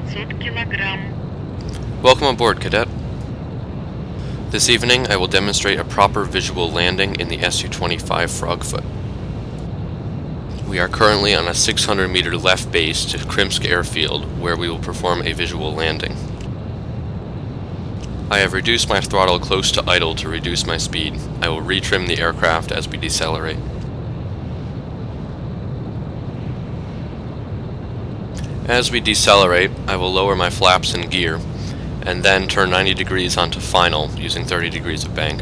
900 килограмм. Welcome aboard, Cadet. This evening I will demonstrate a proper visual landing in the Su-25 Frogfoot. We are currently on a 600-meter left base to Krimsk Airfield, where we will perform a visual landing. I have reduced my throttle close to idle to reduce my speed. I will retrim the aircraft as we decelerate. As we decelerate, I will lower my flaps and gear, and then turn 90 degrees onto final using 30 degrees of bank.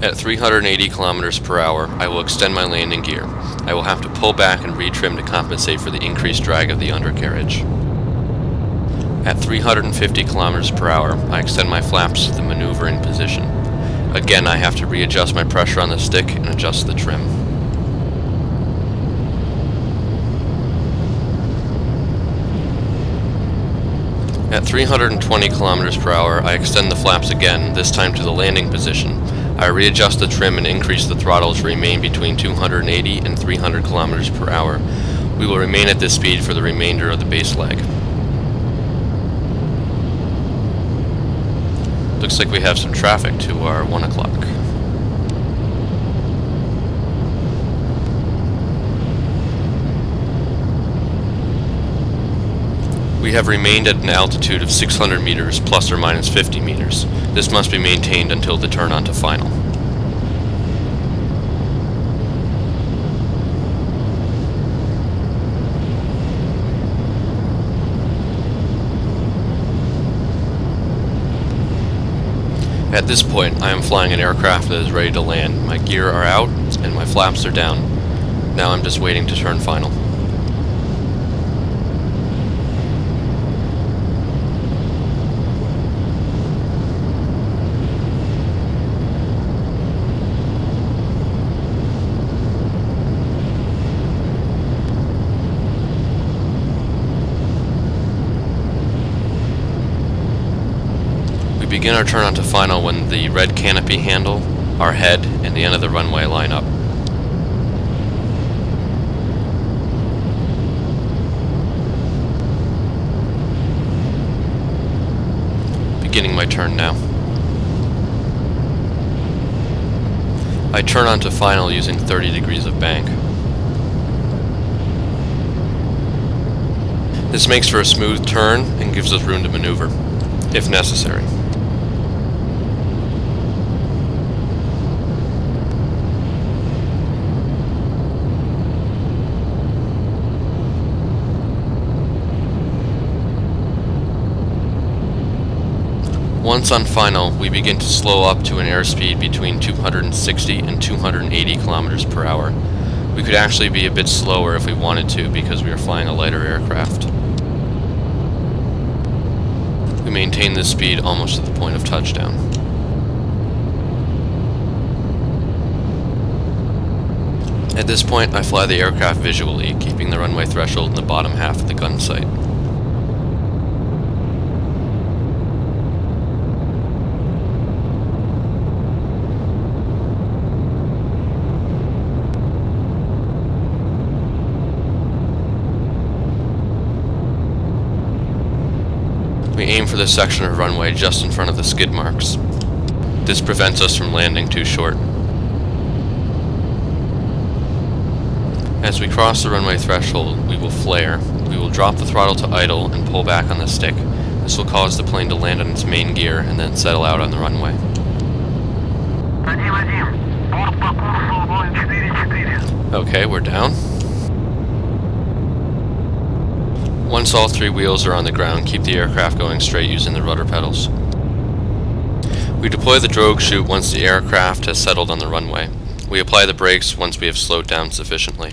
At 380 kilometers per hour, I will extend my landing gear. I will have to pull back and retrim to compensate for the increased drag of the undercarriage. At 350 kilometers per hour, I extend my flaps to the maneuvering position. Again, I have to readjust my pressure on the stick and adjust the trim. At 320 kilometers per hour, I extend the flaps again, this time to the landing position. I readjust the trim and increase the throttle to remain between 280 and 300 kilometers per hour. We will remain at this speed for the remainder of the base leg. Looks like we have some traffic to our 1 o'clock. We have remained at an altitude of 600 meters plus or minus 50 meters. This must be maintained until the turn onto final. At this point, I am flying an aircraft that is ready to land. My gear are out and my flaps are down. Now I'm just waiting to turn final. We begin our turn onto final when the red canopy handle, our head, and the end of the runway line up. Beginning my turn now. I turn onto final using 30 degrees of bank. This makes for a smooth turn and gives us room to maneuver, if necessary. Once on final, we begin to slow up to an airspeed between 260 and 280 kilometers per hour. We could actually be a bit slower if we wanted to because we are flying a lighter aircraft. We maintain this speed almost to the point of touchdown. At this point, I fly the aircraft visually, keeping the runway threshold in the bottom half of the gun sight. We aim for this section of runway just in front of the skid marks. This prevents us from landing too short. As we cross the runway threshold, we will flare. We will drop the throttle to idle and pull back on the stick. This will cause the plane to land on its main gear and then settle out on the runway. Okay, we're down. Once all three wheels are on the ground, keep the aircraft going straight using the rudder pedals. We deploy the drogue chute once the aircraft has settled on the runway. We apply the brakes once we have slowed down sufficiently.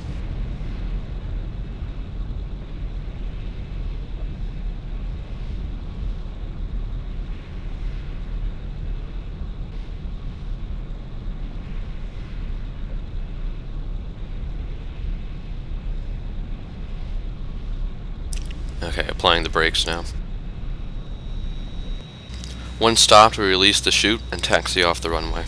Okay, applying the brakes now. Once stopped, we release the chute and taxi off the runway.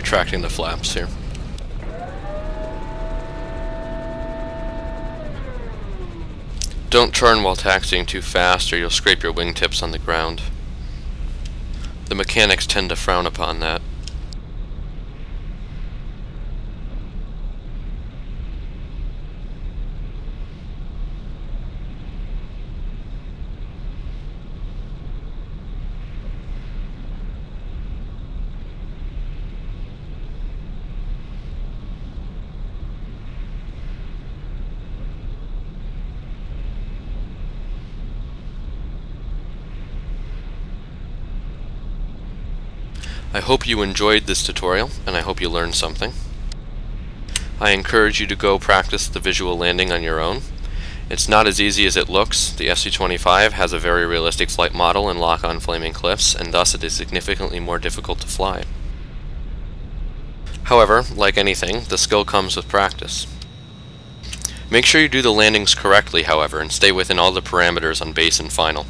retracting the flaps here. Don't turn while taxiing too fast or you'll scrape your wingtips on the ground. The mechanics tend to frown upon that. I hope you enjoyed this tutorial, and I hope you learned something. I encourage you to go practice the visual landing on your own. It's not as easy as it looks. The Su-25 has a very realistic flight model and Lockon flaming cliffs, and thus it is significantly more difficult to fly. However, like anything, the skill comes with practice. Make sure you do the landings correctly, however, and stay within all the parameters on base and final.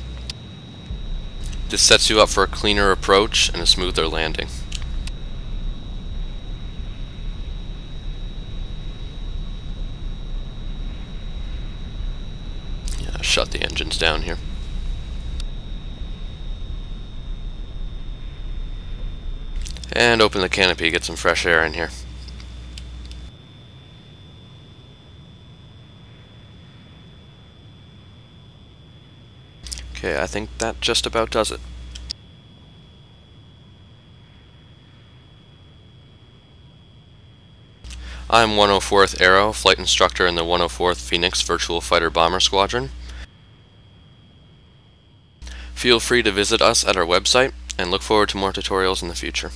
This sets you up for a cleaner approach and a smoother landing. Yeah, shut the engines down here. And open the canopy, get some fresh air in here. Okay, I think that just about does it. I'm 104th Aero, flight instructor in the 104th Phoenix Virtual Fighter Bomber Squadron. Feel free to visit us at our website, and look forward to more tutorials in the future.